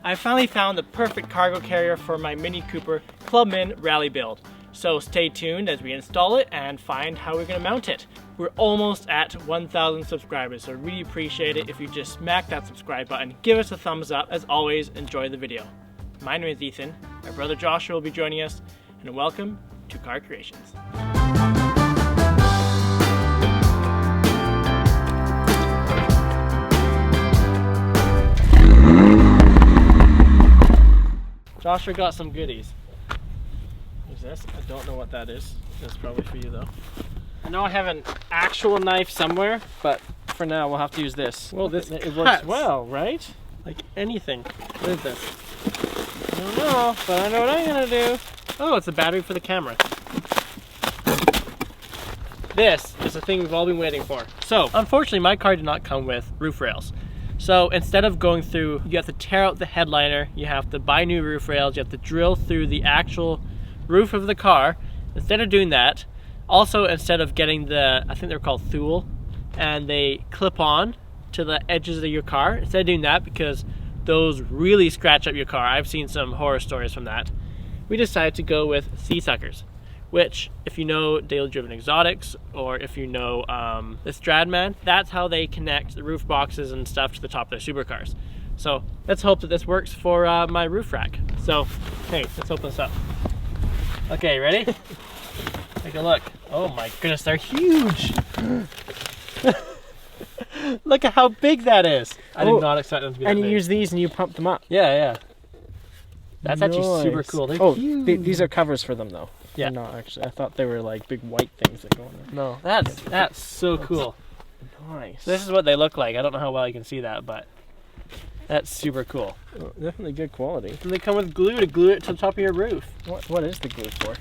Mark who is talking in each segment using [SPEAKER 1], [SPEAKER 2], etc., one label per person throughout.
[SPEAKER 1] I finally found the perfect cargo carrier for my Mini Cooper Clubman rally build. So stay tuned as we install it and find how we're going to mount it. We're almost at 1,000 subscribers, so really appreciate it if you just smack that subscribe button, give us a thumbs up. As always, enjoy the video. My name is Ethan, my brother Joshua will be joining us, and welcome to Car Creations. Joshua got some goodies. What's this? I don't know what that is. That's probably for you though. I know I have an actual knife somewhere, but for now we'll have to use this. Well, it works well, right? Like anything. What is this? I don't know, but I know what I'm gonna do. Oh, it's a battery for the camera. This is the thing we've all been waiting for. So, unfortunately my car did not come with roof rails. So instead of going through, you have to tear out the headliner, you have to buy new roof rails, you have to drill through the actual roof of the car. Instead of doing that, also instead of getting the, I think they're called thule, and they clip on to the edges of your car, instead of doing that, because those really scratch up your car, I've seen some horror stories from that, we decided to go with C-suckers. Which, if you know Daily Driven Exotics, or if you know the Stradman, that's how they connect the roof boxes and stuff to the top of their supercars. So let's hope that this works for my roof rack. So, hey, let's open this up. Okay, ready? Take a look. Oh my goodness, they're huge! Look at how big that is. I did not expect them to be that big.
[SPEAKER 2] And you use these and you pump them up.
[SPEAKER 1] Yeah, yeah. That's actually super cool. They're huge.
[SPEAKER 2] These are covers for them though.
[SPEAKER 1] Yeah.
[SPEAKER 2] No, actually, I thought they were like big white things that go in there.
[SPEAKER 1] No, that's so cool.
[SPEAKER 2] Nice.
[SPEAKER 1] So this is what they look like. I don't know how well you can see that, but that's super cool.
[SPEAKER 2] Oh, definitely good quality.
[SPEAKER 1] And they come with glue to glue it to the top of your roof.
[SPEAKER 2] What is the glue for?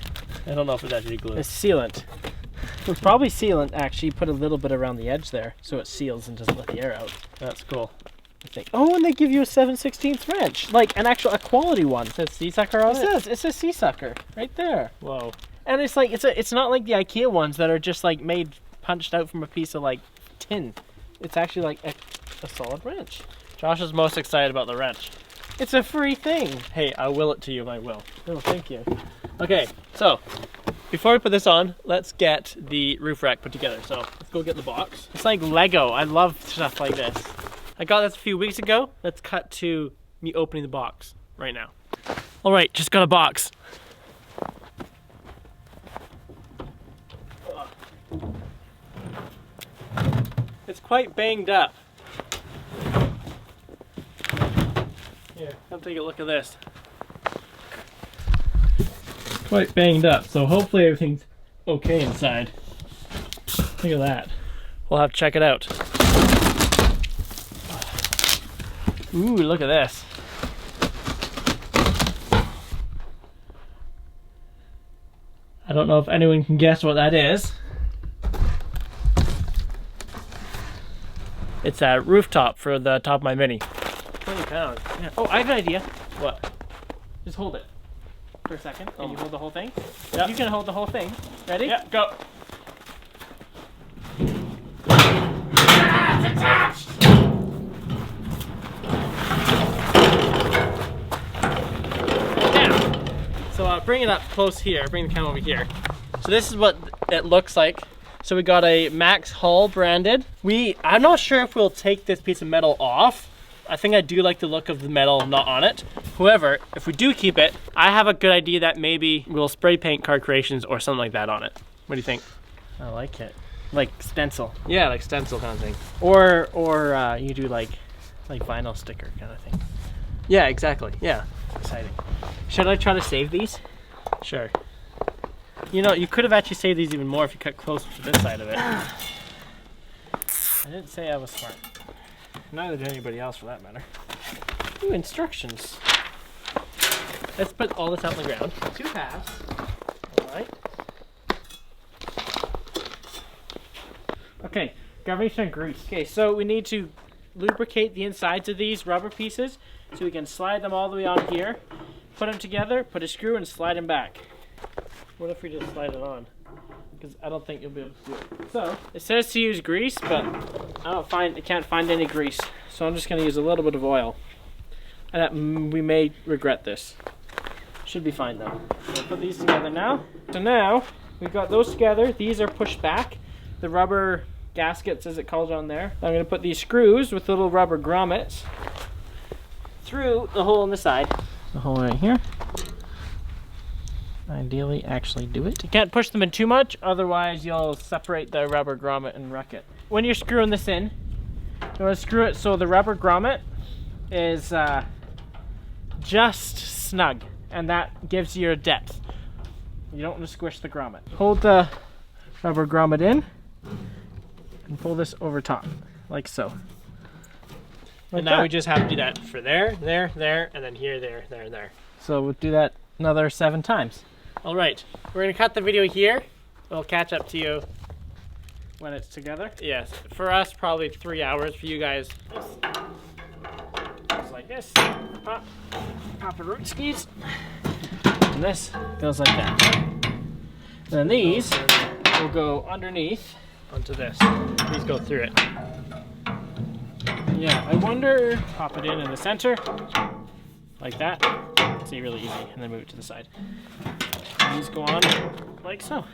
[SPEAKER 1] I don't know if it's actually glue.
[SPEAKER 2] It's sealant. It's probably sealant. Actually, put a little bit around the edge there so it seals and doesn't let the air out.
[SPEAKER 1] That's cool.
[SPEAKER 2] I think. Oh, and they give you a 7/16 wrench, like an actual quality one.
[SPEAKER 1] It says C-sucker on it?
[SPEAKER 2] It says C-sucker right there.
[SPEAKER 1] Whoa.
[SPEAKER 2] And it's like it's not like the IKEA ones that are just like punched out from a piece of like tin. It's actually like a solid wrench.
[SPEAKER 1] Josh is most excited about the wrench.
[SPEAKER 2] It's a free thing.
[SPEAKER 1] Hey, I will it to you, I will.
[SPEAKER 2] Oh, thank you.
[SPEAKER 1] Okay, so before we put this on, let's get the roof rack put together. So let's go get the box.
[SPEAKER 2] It's like Lego. I love stuff like this.
[SPEAKER 1] I got this a few weeks ago. Let's cut to me opening the box right now. All right, just got a box. It's quite banged up. Here, come take a look at this. Quite banged up, so hopefully everything's okay inside. Look at that. We'll have to check it out. Ooh, look at this. I don't know if anyone can guess what that is. It's a rooftop for the top of my Mini. 20 pounds. Yeah. Oh, I have an idea. What? Just hold it for a second. Can you hold the whole thing?
[SPEAKER 2] Yep.
[SPEAKER 1] You can hold the whole thing. Ready?
[SPEAKER 2] Yeah, go.
[SPEAKER 1] Ah, it's attached! So bring it up close here, bring the camera over here. So this is what it looks like. So we got a Max Hall branded. I'm not sure if we'll take this piece of metal off. I think I do like the look of the metal not on it. However, if we do keep it, I have a good idea that maybe we'll spray paint Car Creations or something like that on it. What do you think?
[SPEAKER 2] I like it. Like stencil.
[SPEAKER 1] Yeah, like stencil kind of thing.
[SPEAKER 2] Or you do like vinyl sticker kind of thing.
[SPEAKER 1] Yeah, exactly. Yeah.
[SPEAKER 2] Exciting. Should I try to save these?
[SPEAKER 1] Sure. You know, you could have actually saved these even more if you cut closer to this side of it.
[SPEAKER 2] I didn't say I was smart. Neither did anybody else for that matter.
[SPEAKER 1] Ooh, instructions. Let's put all this out on the ground. 2 halves. Alright. Okay, gravity and grease. Okay, so we need to lubricate the insides of these rubber pieces so we can slide them all the way on here, put them together, put a screw and slide them back. What if we just slide it on? Because I don't think you'll be able to do it. So it says to use grease, but I can't find any grease. So I'm just going to use a little bit of oil.
[SPEAKER 2] And we may regret this. Should be fine though. We'll put these together now. So now we've got those together. These are pushed back. The rubber gaskets, as it calls on there. I'm going to put these screws with little rubber grommets through the hole in the side. The hole right here. Ideally, actually do it. You can't push them in too much, otherwise you'll separate the rubber grommet and wreck it. When you're screwing this in, you want to screw it so the rubber grommet is just snug, and that gives you your depth. You don't want to squish the grommet. Hold the rubber grommet in and pull this over top, like so.
[SPEAKER 1] And now we just have to do that for there, there, there, and then here, there, there, there.
[SPEAKER 2] So we'll do that another 7 times.
[SPEAKER 1] All right, we're gonna cut the video here. We'll catch up to you
[SPEAKER 2] When it's together?
[SPEAKER 1] Yes, for us probably 3 hours. For you guys,
[SPEAKER 2] Goes like this. Pop a root skis. And this goes like that. And then these will go underneath
[SPEAKER 1] onto this. These go through it.
[SPEAKER 2] Yeah, I wonder. Pop it in the center, like that. See, really easy, and then move it to the side. And these go on like so.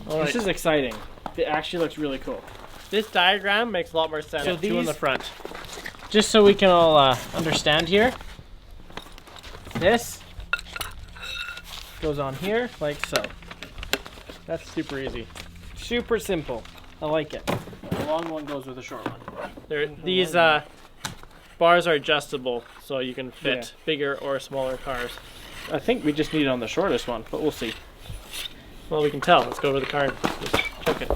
[SPEAKER 1] All right.
[SPEAKER 2] This is exciting. It actually looks really cool.
[SPEAKER 1] This diagram makes a lot more sense.
[SPEAKER 2] So
[SPEAKER 1] Two in
[SPEAKER 2] these-
[SPEAKER 1] the front.
[SPEAKER 2] Just so we can all understand here, this goes on here like so.
[SPEAKER 1] That's super easy.
[SPEAKER 2] Super simple. I like it. The long one goes with the short one.
[SPEAKER 1] These bars are adjustable, so you can fit bigger or smaller cars.
[SPEAKER 2] I think we just need it on the shortest one, but we'll see.
[SPEAKER 1] Well, we can tell. Let's go over the car and just check it.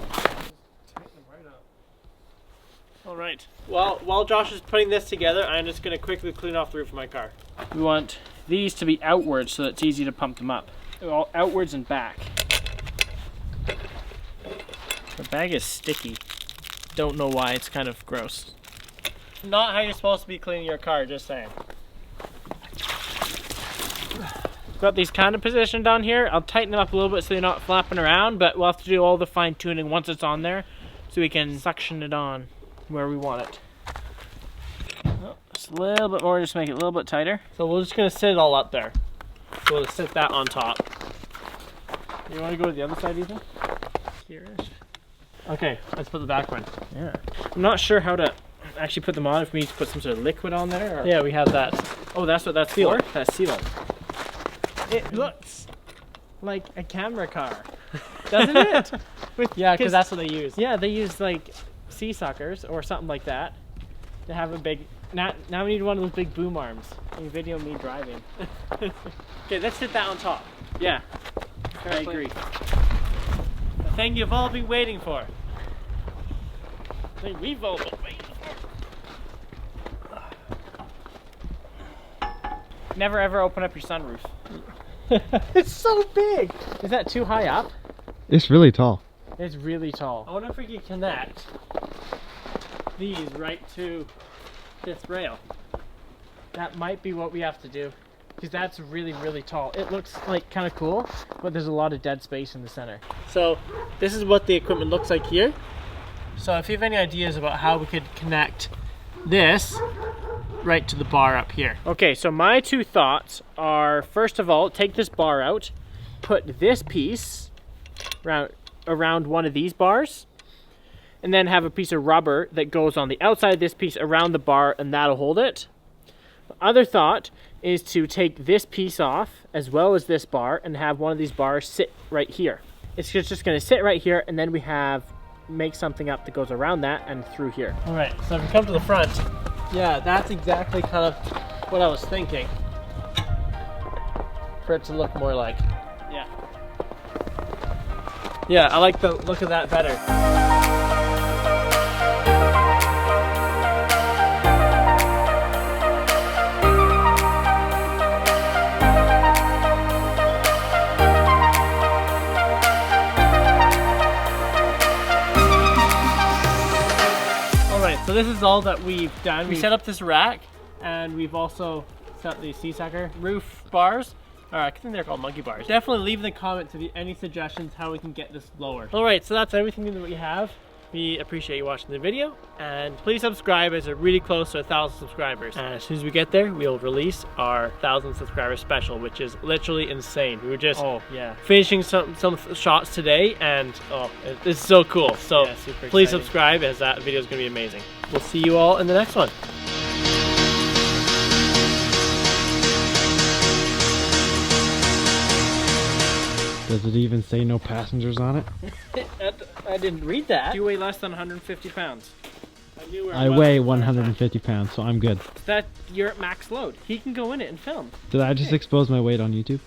[SPEAKER 1] All right. Well, while Josh is putting this together, I'm just going to quickly clean off the roof of my car.
[SPEAKER 2] We want these to be outwards so that it's easy to pump them up. All outwards and back. The bag is sticky. Don't know why, it's kind of gross.
[SPEAKER 1] Not how you're supposed to be cleaning your car, just saying.
[SPEAKER 2] Got these kind of positioned on here. I'll tighten them up a little bit so they're not flapping around, but we'll have to do all the fine tuning once it's on there so we can suction it on where we want it. Oh, just a little bit more, just make it a little bit tighter.
[SPEAKER 1] So we're just going to sit it all up there. So we'll sit that on top.
[SPEAKER 2] You want to go to the other side, Ethan? Here-ish.
[SPEAKER 1] Okay, let's put the back one.
[SPEAKER 2] Yeah. I'm not sure how to actually put them on, if we need to put some sort of liquid on there. Or...
[SPEAKER 1] Yeah, we have that.
[SPEAKER 2] Oh, that's what that's
[SPEAKER 1] Sealant.
[SPEAKER 2] for? That's sealant. It looks like a camera car, doesn't it?
[SPEAKER 1] Yeah, because that's what they use.
[SPEAKER 2] Yeah, they use like sea suckers or something like that to have a big. Now we need one of those big boom arms. You video me driving.
[SPEAKER 1] Okay, let's sit that on top.
[SPEAKER 2] Yeah, I agree.
[SPEAKER 1] The thing you've all been waiting for.
[SPEAKER 2] I think we've all been waiting for. Never ever open up your sunroof. It's so big. Is that too high up?
[SPEAKER 3] It's really tall.
[SPEAKER 2] It's really tall.
[SPEAKER 1] I wonder if we can connect these right to this rail.
[SPEAKER 2] That might be what we have to do, because that's really, really tall. It looks like kind of cool, but there's a lot of dead space in the center.
[SPEAKER 1] So this is what the equipment looks like here. So if you have any ideas about how we could connect this right to the bar up here.
[SPEAKER 2] Okay, so my two thoughts are, first of all, take this bar out, put this piece around one of these bars, and then have a piece of rubber that goes on the outside of this piece around the bar, and that'll hold it. The other thought is to take this piece off as well as this bar and have one of these bars sit right here. It's just going to sit right here, and then we make something up that goes around that and through here.
[SPEAKER 1] All right, so if we come to the front, yeah, that's exactly kind of what I was thinking. For it to look more like.
[SPEAKER 2] Yeah.
[SPEAKER 1] Yeah, I like the look of that better. So this is all that we've done. We set up this rack, and we've also set the sea sucker roof bars. I think they're called monkey bars. Definitely leave in the comments any suggestions how we can get this lower. All right, so that's everything that we have. We appreciate you watching the video, and please subscribe as we're really close to 1,000 subscribers. And as soon as we get there, we'll release our 1,000 subscriber special, which is literally insane. We were just finishing some shots today, and it's so cool. So
[SPEAKER 2] yeah,
[SPEAKER 1] please subscribe, as that video is going to be amazing. We'll see you all in the next one.
[SPEAKER 3] Does it even say no passengers on it?
[SPEAKER 1] I didn't read that.
[SPEAKER 2] Do you weigh less than 150 pounds?
[SPEAKER 3] I weigh 150 pounds, so I'm good.
[SPEAKER 2] That you're at max load. He can go in it and film.
[SPEAKER 3] Did I just expose my weight on YouTube?